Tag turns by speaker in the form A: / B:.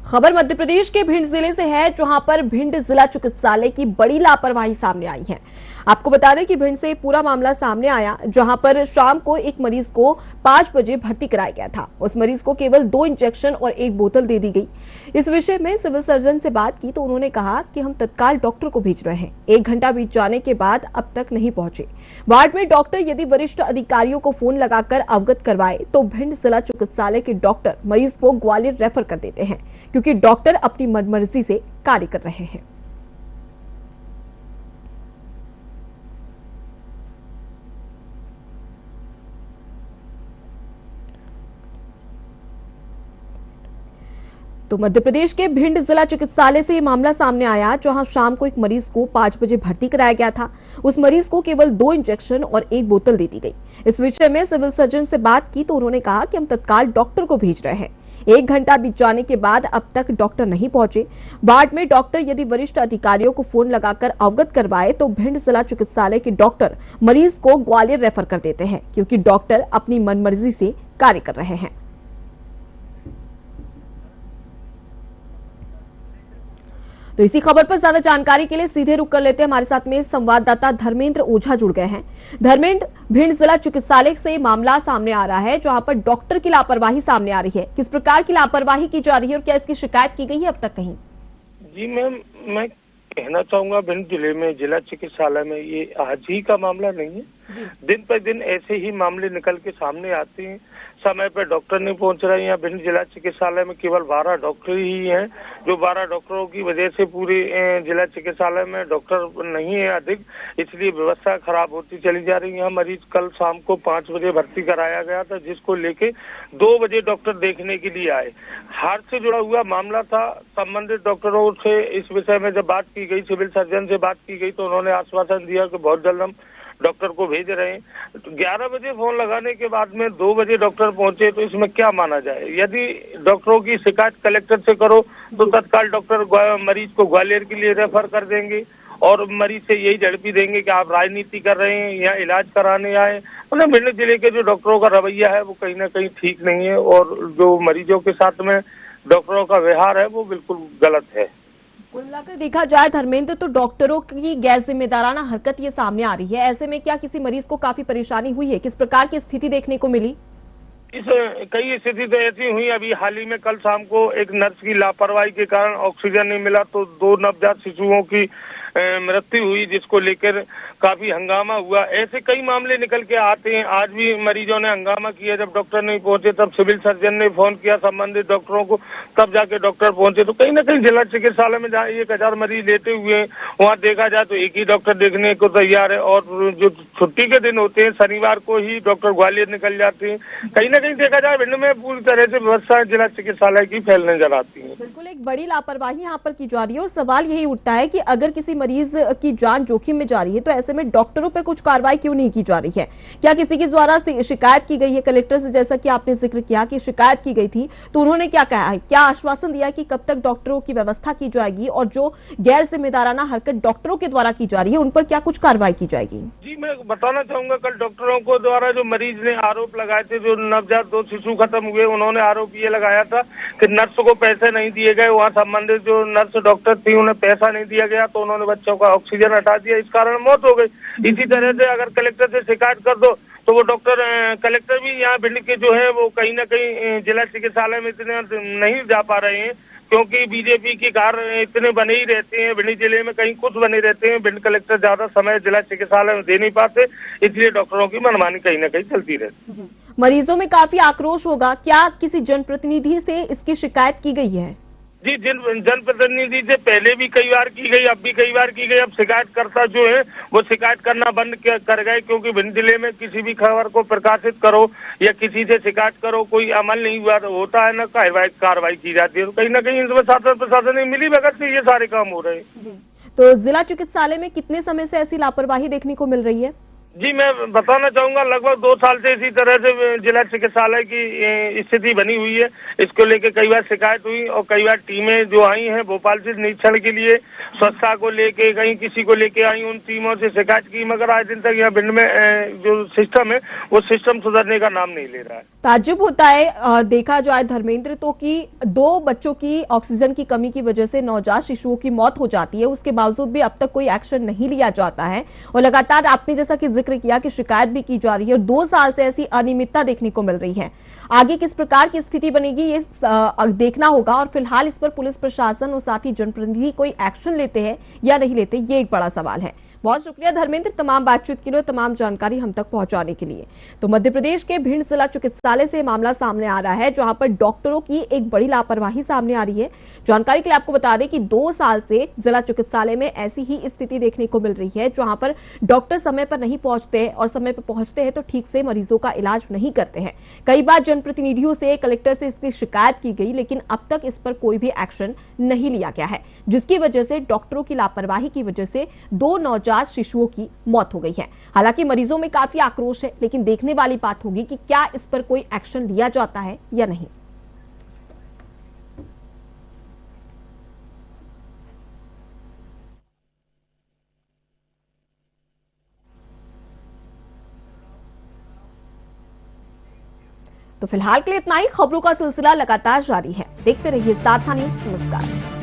A: खबर मध्य प्रदेश के भिंड जिले से है, जहां पर भिंड जिला चिकित्सालय की बड़ी लापरवाही सामने आई है। आपको बता दें कि भिंड से पूरा मामला सामने आया, जहां पर शाम को एक मरीज को 5 बजे भर्ती कराया गया था। उस मरीज को केवल 2 इंजेक्शन और 1 बोतल दे दी गई। इस विषय में सिविल सर्जन से बात की तो उन्होंने कहा कि हम तत्काल डॉक्टर को भेज रहे हैं। 1 घंटा बीत जाने के बाद अब तक नहीं पहुंचे। वार्ड में डॉक्टर यदि वरिष्ठ अधिकारियों को फोन लगाकर अवगत करवाए तो भिंड जिला चिकित्सालय के डॉक्टर मरीज को ग्वालियर रेफर कर देते हैं, क्योंकि डॉक्टर अपनी मनमर्जी से कार्य कर रहे हैं। तो मध्य प्रदेश के भिंड जिला चिकित्सालय से ये मामला सामने आया, जहां शाम को एक मरीज को 5 बजे भर्ती कराया गया था। उस मरीज को केवल 2 इंजेक्शन और 1 बोतल दे दी गई। इस विषय में सिविल सर्जन से बात की तो उन्होंने कहा कि हम तत्काल डॉक्टर को भेज रहे हैं। 1 घंटा बीत जाने के बाद अब तक डॉक्टर नहीं पहुंचे। वार्ड में डॉक्टर यदि वरिष्ठ अधिकारियों को फोन लगाकर अवगत करवाए तो भिंड जिला चिकित्सालय के डॉक्टर मरीज को ग्वालियर रेफर कर देते हैं, क्योंकि डॉक्टर अपनी मनमर्जी से कार्य कर रहे हैं। तो इसी खबर पर ज्यादा जानकारी के लिए सीधे रुक कर लेते हैं। हमारे साथ में संवाददाता धर्मेंद्र ओझा जुड़ गए हैं। धर्मेंद्र, भिंड जिला चिकित्सालय से मामला सामने आ रहा है, जहां पर डॉक्टर की लापरवाही सामने आ रही है। किस प्रकार की लापरवाही की जा रही है और क्या इसकी शिकायत की गई है अब तक कहीं?
B: जी मैम, मैं कहना चाहूंगा भिंड जिले में जिला चिकित्सालय में ये आज ही का मामला नहीं है। दिन पर दिन ऐसे ही मामले निकल के सामने आते हैं। समय पर डॉक्टर नहीं पहुंच रहे हैं। भिंड जिला चिकित्सालय में केवल 12 डॉक्टर ही हैं, जो 12 डॉक्टरों की वजह से पूरे जिला चिकित्सालय में डॉक्टर नहीं है अधिक, इसलिए व्यवस्था खराब होती चली जा रही है। मरीज कल शाम को 5 बजे भर्ती कराया गया था, जिसको लेके 2 बजे डॉक्टर देखने के लिए आए। हार्ट से जुड़ा हुआ मामला था। संबंधित डॉक्टरों से इस विषय में जब बात की गई, सिविल सर्जन से बात की गई, तो उन्होंने आश्वासन दिया कि बहुत जल्द हम डॉक्टर को भेज रहे हैं। तो 11 बजे फोन लगाने के बाद में 2 बजे डॉक्टर पहुंचे, तो इसमें क्या माना जाए? यदि डॉक्टरों की शिकायत कलेक्टर से करो तो तत्काल डॉक्टर मरीज को ग्वालियर के लिए रेफर कर देंगे और मरीज से यही झड़पी देंगे कि आप राजनीति कर रहे हैं या इलाज कराने आए। मतलब भिंड जिले के जो डॉक्टरों का रवैया है वो कहीं ना कहीं ठीक नहीं है, और जो मरीजों के साथ में डॉक्टरों का व्यवहार है वो बिल्कुल गलत है।
A: कुल मिलाकर देखा जाए धर्मेंद्र, तो डॉक्टरों की गैर जिम्मेदाराना हरकत ये सामने आ रही है। ऐसे में क्या किसी मरीज को काफी परेशानी हुई है? किस प्रकार की स्थिति देखने को मिली?
B: कई स्थिति तो ऐसी हुई। अभी हाल ही में कल शाम को एक नर्स की लापरवाही के कारण ऑक्सीजन नहीं मिला तो 2 नवजात शिशुओं की मृत्यु हुई, जिसको लेकर काफी हंगामा हुआ। ऐसे कई मामले निकल के आते हैं। आज भी मरीजों ने हंगामा किया, जब डॉक्टर नहीं पहुंचे तब सिविल सर्जन ने फोन किया संबंधित डॉक्टरों को, तब जाके डॉक्टर पहुंचे। तो कहीं ना कहीं जिला चिकित्सालय में जहाँ 1000 मरीज लेते हुए हैं, वहाँ देखा जाए तो एक ही डॉक्टर देखने को तैयार है, और जो छुट्टी के दिन होते हैं शनिवार को ही डॉक्टर ग्वालियर निकल जाते हैं। कहीं ना कहीं देखा जाए भिंड में पूरी तरह से व्यवस्था जिला चिकित्सालय की फैल नजर आती है।
A: बिल्कुल एक बड़ी लापरवाही यहाँ पर की जा रही है, और सवाल यही उठता है कि अगर किसी मरीज की जान जोखिम में जा रही है तो ऐसे में डॉक्टरों पे कुछ कार्रवाई क्यों नहीं की जा रही है? क्या किसी के द्वारा शिकायत की गई है कलेक्टर से? जैसा कि आपने जिक्र किया कि शिकायत की गई थी, तो उन्होंने क्या कहा है? क्या आश्वासन दिया कि कब तक डॉक्टरों की व्यवस्था की जाएगी, और जो गैर जिम्मेदाराना हरकत डॉक्टरों के द्वारा की जा रही है उन पर क्या कुछ कार्रवाई की जाएगी?
B: जी मैं बताना चाहूंगा, कल डॉक्टरों को द्वारा जो मरीज ने आरोप लगाए थे, जो नवजात 2 शिशु खत्म हुए, उन्होंने आरोप ये लगाया था कि नर्स को पैसे नहीं दिए गए। वहाँ संबंधित जो नर्स डॉक्टर थी उन्हें पैसा नहीं दिया गया, तो उन्होंने बच्चों का ऑक्सीजन हटा दिया, इस कारण मौत हो गई। इसी तरह से अगर कलेक्टर से शिकायत कर दो तो वो डॉक्टर कलेक्टर भी यहाँ भिंड के जो है वो कहीं ना कहीं जिला चिकित्सालय में इतने नहीं जा पा रहे हैं, क्योंकि बीजेपी के कार्य इतने बने ही रहते हैं। भिंड जिले में कहीं कुछ बने रहते हैं। भिंड कलेक्टर ज्यादा समय जिला चिकित्सालय में दे नहीं पाते, इसलिए डॉक्टरों की मनमानी कहीं ना कहीं चलती रहती है।
A: मरीजों में काफी आक्रोश होगा। क्या किसी जनप्रतिनिधि से इसकी शिकायत की गई है?
B: जी, जनप्रतिनिधि से पहले भी कई बार की गई, अब भी कई बार की गई। अब शिकायतकर्ता जो है वो शिकायत करना बंद कर गए, क्योंकि भिंड जिले में किसी भी खबर को प्रकाशित करो या किसी से शिकायत करो, कोई अमल नहीं हुआ होता है, न कार्रवाई की जाती है। तो कहीं ना कहीं इसमें शासन प्रशासन मिली भगत से ये सारे काम हो रहे हैं।
A: तो जिला चिकित्सालय में कितने समय से ऐसी लापरवाही देखने को मिल रही है?
B: जी, मैं बताना चाहूंगा लगभग 2 साल से इसी तरह से जिला चिकित्सालय की स्थिति बनी हुई है। इसको लेके कई बार शिकायत हुई और कई बार टीमें जो आई हैं भोपाल से निरीक्षण के लिए स्वच्छता को लेके कहीं किसी को लेके आई, उन टीमों से शिकायत की, मगर आज दिन तक यहाँ भिंड में जो सिस्टम है वो सिस्टम सुधरने का नाम नहीं ले रहा है।
A: ताज्जुब होता है देखा जाए धर्मेंद्र तो कि 2 बच्चों की ऑक्सीजन की कमी की वजह से नवजात शिशुओं की मौत हो जाती है, उसके बावजूद भी अब तक कोई एक्शन नहीं लिया जाता है और लगातार आपने जैसा कि जिक्र किया कि शिकायत भी की जा रही है और 2 साल से ऐसी अनियमितता देखने को मिल रही है। आगे किस प्रकार की स्थिति बनेगी ये देखना होगा और फिलहाल इस पर पुलिस प्रशासन और साथ ही जनप्रतिनिधि कोई एक्शन लेते हैं या नहीं लेते, ये एक बड़ा सवाल है। बहुत शुक्रिया धर्मेंद्र तमाम बातचीत के लिए, तमाम जानकारी हम तक पहुंचाने के लिए। तो मध्य प्रदेश के भिंड जिला चिकित्सालय से मामला सामने आ रहा है जहां पर डॉक्टरों की एक बड़ी लापरवाही सामने आ रही है। जानकारी के लिए आपको बता दें कि 2 साल से जिला चिकित्सालय में ऐसी ही स्थिति देखने को मिल रही है जहां पर डॉक्टर समय पर नहीं पहुंचते हैं और समय पर पहुंचते हैं तो ठीक से मरीजों का इलाज नहीं करते हैं। कई बार जनप्रतिनिधियों से, कलेक्टर से इसकी शिकायत की गई लेकिन अब तक इस पर कोई भी एक्शन नहीं लिया गया है, जिसकी वजह से डॉक्टरों की लापरवाही की वजह से 2 नवजात शिशुओं की मौत हो गई है। हालांकि मरीजों में काफी आक्रोश है, लेकिन देखने वाली बात होगी कि क्या इस पर कोई एक्शन लिया जाता है या नहीं। तो फिलहाल के लिए इतना ही। खबरों का सिलसिला लगातार जारी है, देखते रहिए साथ न्यूज़। नमस्कार।